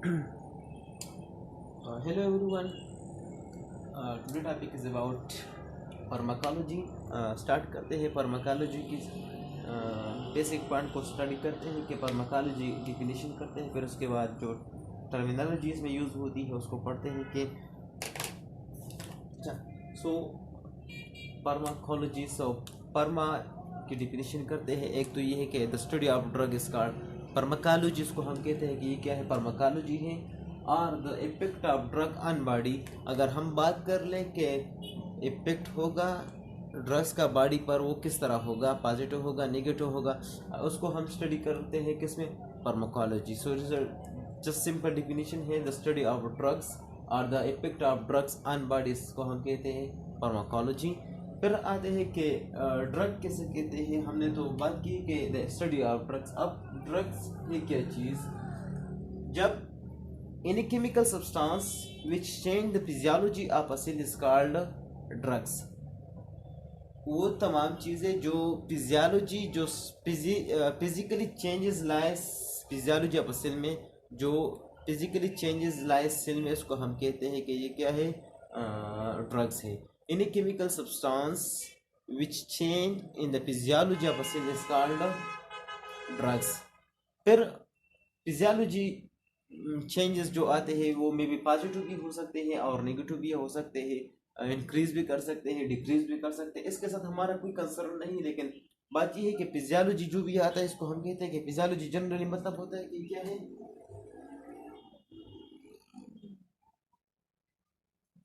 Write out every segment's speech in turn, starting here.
Hello everyone. Today topic is about pharmacology. Start करते हैं pharmacology की बेसिक पॉइंट को स्टडी करते हैं कि फार्माकोलॉजी डिफिनीशन करते हैं, फिर उसके बाद जो टर्मिनोलॉजी इसमें यूज़ होती है उसको पढ़ते हैं कि सो फार्माकोलॉजी। फार्मा की डिफिनीशन करते हैं। एक तो ये है कि the study of drug is called pharmacology. इसको हम कहते हैं कि ये क्या है, फार्माकोलॉजी है। और the effect of drug on body, अगर हम बात कर लें कि इफेक्ट होगा ड्रग्स का बॉडी पर, वो किस तरह होगा, पॉजिटिव होगा नेगेटिव होगा, उसको हम स्टडी करते हैं किसमें, pharmacology. So just simple definition है द स्टडी ऑफ ड्रग्स और the effect of drugs on body, इसको हम कहते हैं फार्माकोलॉजी। फिर आते हैं कि ड्रग किसे कहते हैं। हमने तो बात की कि द स्टडी ऑफ ड्रग्स। अब ड्रग्स ये क्या चीज़, जब any chemical substance which change the physiology of a cell is called drugs। वो तमाम चीज़ें जो फिजियोलॉजी, जो फिजिकली चेंजेस लाए फिजियोलॉजी ऑफ सेल में, जो फिजिकली चेंजेस लाए सेल में, उसको हम कहते हैं कि ये क्या है, ड्रग्स है। Any chemical substance which change in the physiology of cell is called drugs. फिर फिजियोलॉजी चेंजेस जो आते हैं वो मे भी पॉजिटिव भी हो सकते हैं और नेगेटिव भी हो सकते हैं, इंक्रीज भी कर सकते हैं, डिक्रीज भी कर सकते हैं। इसके साथ हमारा कोई कंसर्न नहीं, लेकिन बात यह है कि फिजियोलॉजी जो भी आता है इसको हम कहते हैं कि फिजियोलॉजी जनरली मतलब होता है कि क्या है,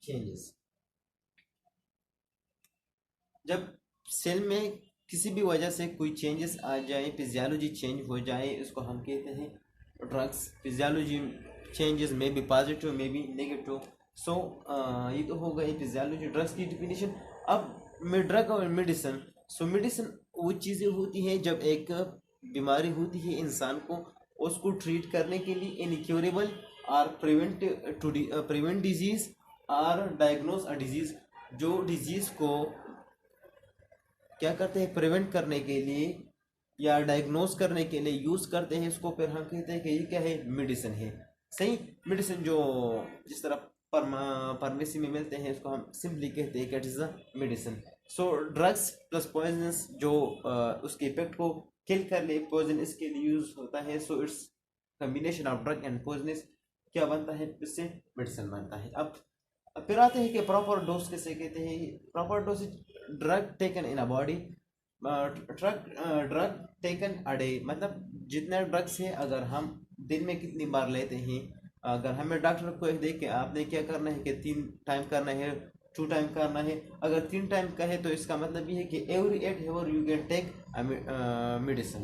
चेंजेस। जब सेल में किसी भी वजह से कोई चेंजेस आ जाए, फिजियोलॉजी चेंज हो जाए, इसको हम कहते हैं ड्रग्स। फिजियोलॉजी चेंजेस में भी पॉजिटिव में भी नेगेटिव। सो ये तो हो गई फिजियोलॉजी, ड्रग्स की डिफिनीशन। अब ड्रग और मेडिसिन। सो मेडिसिन वो चीज़ें होती हैं जब एक बीमारी होती है इंसान को, उसको ट्रीट करने के लिए इनक्योरेबल और प्रिवेंट डिजीज और डायग्नोज अ डिजीज। जो डिजीज़ को क्या करते हैं, प्रिवेंट करने के लिए या डायग्नोज करने के लिए यूज़ करते हैं इसको, फिर हम कहते हैं कि ये क्या है, मेडिसिन है। सही, मेडिसिन जो जिस तरह फार्मेसी में मिलते हैं इसको हम सिंपली कहते हैं कि it is a medicine. So drugs plus poisonous जो उसके इफेक्ट को किल कर ले, पॉइजन इसके लिए यूज होता है। So it's combination of drug and poisonous क्या बनता है, इससे मेडिसिन बनता है। अब फिर आते हैं कि प्रॉपर डोज किसे कहते हैं। Proper dose drug taken in a body, drug taken a day, मतलब जितना ड्रग्स है अगर हम दिन में कितनी बार लेते हैं। अगर हमें डॉक्टर को देख के आपने क्या करना है कि 3 टाइम करना है, 2 टाइम करना है। अगर 3 टाइम का है तो इसका मतलब ये है कि every 8 hour you can take medicine.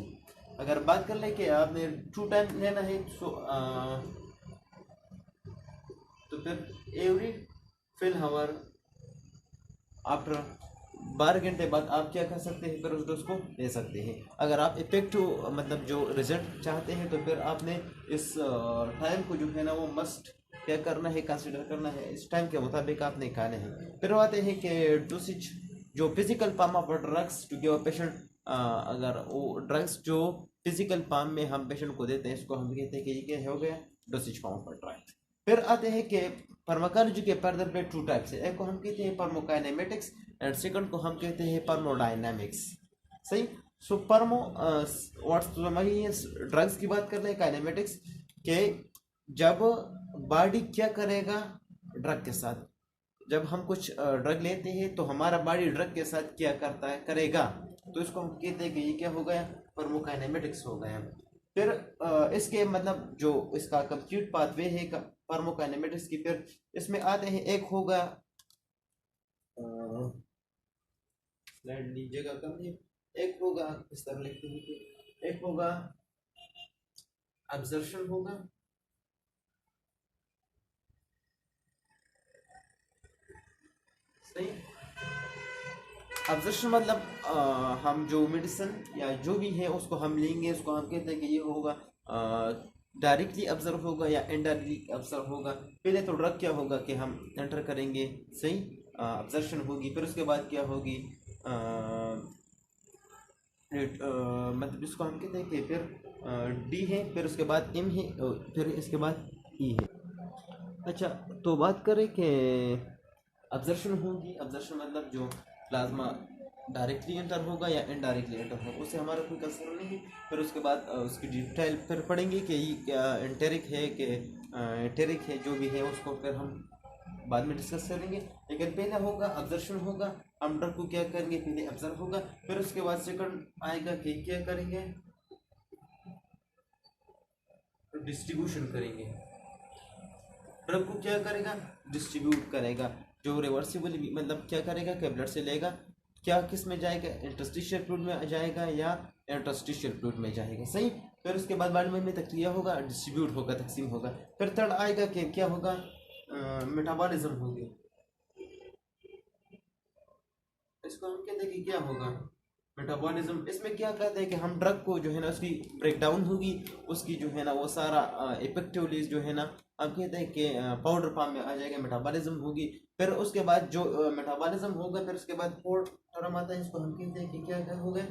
अगर बात कर ले कि आपने 2 टाइम लेना है, तो फिर एवरी फिल आवर आफ्टर 12 घंटे बाद आप क्या कर सकते हैं, फिर उस डोज को ले सकते हैं। अगर आप इफेक्टिव मतलब जो रिजल्ट चाहते हैं तो फिर आपने इस टाइम को जो है ना वो मस्ट क्या करना है, कंसिडर करना है, इस टाइम के मुताबिक आपने खाने हैं। फिर आते हैं कि डोसेज, जो physical form of drugs to give a patient. अगर वो ड्रग्स जो फिजिकल फॉर्म में हम पेशेंट को देते हैं इसको हम कहते हैं कि ये क्या हो गया, डोसेज फॉर्म ऑफ ड्रग। फिर आते हैं कि फार्माकोलॉजी के फर्दर पे 2 टाइप्स है। एक को हम कहते हैं फार्माकोकाइनेमेटिक्स एंड सेकंड को हम कहते हैं फार्मोडायनामिक्स। सही। सो ड्रग्स की बात कर रहे हैं, काइनेमेटिक्स के जब बॉडी क्या करेगा ड्रग के साथ। जब हम कुछ ड्रग लेते हैं तो हमारा बॉडी ड्रग के साथ क्या करता है, करेगा, तो इसको हम कहते हैं कि ये क्या हो गया, फार्माकोकाइनेमेटिक्स हो गया। फिर इसके मतलब जो इसका कंप्लीट पाथवे है फार्माकोकाइनेमेटिक्स की, फिर इसमें आते हैं, एक होगा स्लाइड लीजिएगा कम है, एक होगा इस तरह लिखते हैं, एक होगा ऑब्जर्वेशन होगा, सही। ऑब्जर्वेशन मतलब हम जो मेडिसिन या जो भी है उसको हम लेंगे, उसको हम कहते हैं कि ये होगा डायरेक्टली ऑब्जर्व होगा या इनडायरेक्टली ऑब्जर्व होगा। पहले तो ड्रग क्या होगा कि हम एंटर करेंगे, सही, ऑब्जर्वेशन होगी। फिर उसके बाद क्या होगी, मतलब इसको हम कहते हैं कि फिर डी है, फिर उसके बाद एम है, फिर इसके बाद ई है। अच्छा, तो बात करें कि अब्जर्शन होगी। अब्जर्शन मतलब जो प्लाज्मा डायरेक्टली एंटर होगा या इनडायरेक्टली एंटर होगा, उससे हमारा कोई कंसर्न नहीं। फिर उसके बाद उसकी डिटेल फिर पढ़ेंगे कि ये क्या एंटेरिक है कि एंटेरिक है, जो भी है उसको फिर हम बाद में डिस्कस करेंगे। लेकिन पहले होगा अब्जर्शन होगा, हम ड्रग को क्या करेंगे, पहले ऑब्जर्व होगा, फिर उसके बाद सेकंड आएगा कि क्या करेंगे, डिस्ट्रीब्यूशन करेंगे। ड्रग को क्या करेगा, डिस्ट्रीब्यूट करेगा। जो रिवर्सिबल मतलब क्या करेगा कि ब्लड से लेगा, क्या किस में जाएगा, इंटरस्टिशियल फ्लूइड में जाएगा या इंटरस्टिशियल फ्लूइड में जाएगा, सही। फिर उसके बाद बॉडी में तक्रिया होगा, डिस्ट्रीब्यूट होगा, तकसीम होगा। फिर थर्ड आएगा कि क्या होगा, मेटाबॉलिज्म होगी। इसको हम कहते हैं कि क्या होगा, मेटाबॉलिज्म। इसमें क्या कहते हैं कि हम ड्रग को जो है ना उसकी ब्रेक डाउन होगी, उसकी जो है ना वो सारा इफेक्टिवली जो है ना हम कहते हैं कि पाउडर फॉर्म में आ जाएगा, मेटाबॉलिज्म होगी। फिर उसके बाद जो मेटाबॉलिज्म होगा, फिर उसके बाद फोर्थ टर्म आता है, इसको हम कहते हैं कि क्या होगा,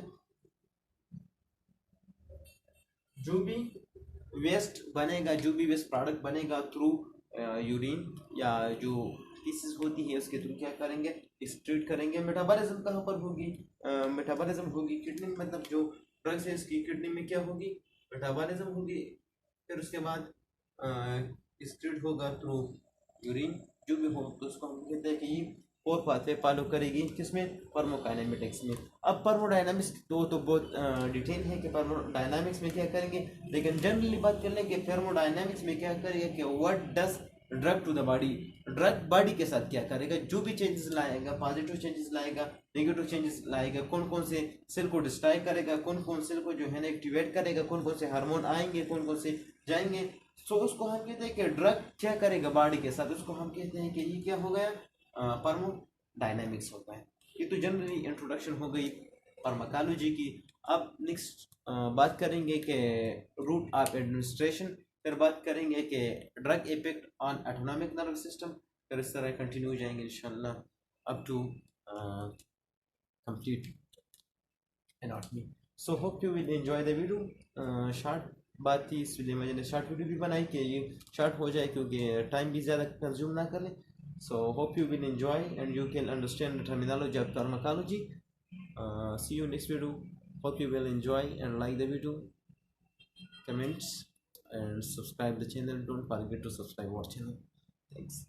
जो भी वेस्ट बनेगा, जो भी वेस्ट प्रोडक्ट बनेगा थ्रू यूरिन या जो फीसिस होती है उसके थ्रू क्या करेंगे, एक्सक्रीट करेंगे। मेटाबॉलिज्म कहाँ पर होगी, मेटाबॉलिज्म होगी किडनी में, मतलब जो ड्रग्स है इसकी किडनी में क्या होगी, मेटाबॉलिज्म होगी। फिर उसके बाद एक्सक्रीट होगा थ्रू यूरिन, जो भी हो, तो उसको हम कहते हैं कि ये फोर पाथवे फॉलो करेगी, किसमें, फार्माकोकाइनेमेटिक्स में। अब फार्मोडायनामिक्स तो बहुत डिटेल है कि फार्मोडायनामिक्स में क्या करेंगे, लेकिन जनरली बात कर लें कि फार्मोडायनामिक्स में क्या करेगा कि what does drug to the body, drug body के साथ क्या करेगा, जो भी चेंजेस लाएगा, पॉजिटिव चेंजेस लाएगा, नेगेटिव चेंजेस लाएगा, कौन कौन से सेल को डिस्ट्रॉय करेगा, कौन कौन सेल को जो है ना एक्टिवेट करेगा, कौन कौन से हार्मोन आएंगे, कौन कौन से जाएंगे। सो उसको हम कहते हैं कि ड्रग क्या करेगा बॉडी के साथ, उसको हम कहते हैं कि ये क्या हो गया, फार्मोडायनामिक्स होता है। ये तो जनरली इंट्रोडक्शन हो गई फार्माकोलॉजी की। अब नेक्स्ट बात करेंगे कि रूट ऑफ एडमिनिस्ट्रेशन, फिर बात करेंगे कि drug effect on autonomic nervous system, फिर इस तरह कंटिन्यू हो जाएंगे इंशाल्लाह up to complete anatomy. So hope you will enjoy the video. Short बात थी इसलिए मैंने शॉर्ट वीडियो भी बनाई कि ये शॉर्ट हो जाए, क्योंकि टाइम भी ज़्यादा कंज्यूम ना कर ले। So hope you will enjoy and you can understand the terminology of pharmacology. See you next video. Hope you will enjoy and like the video, comments and subscribe the channel. Don't forget to subscribe our channel. Thanks.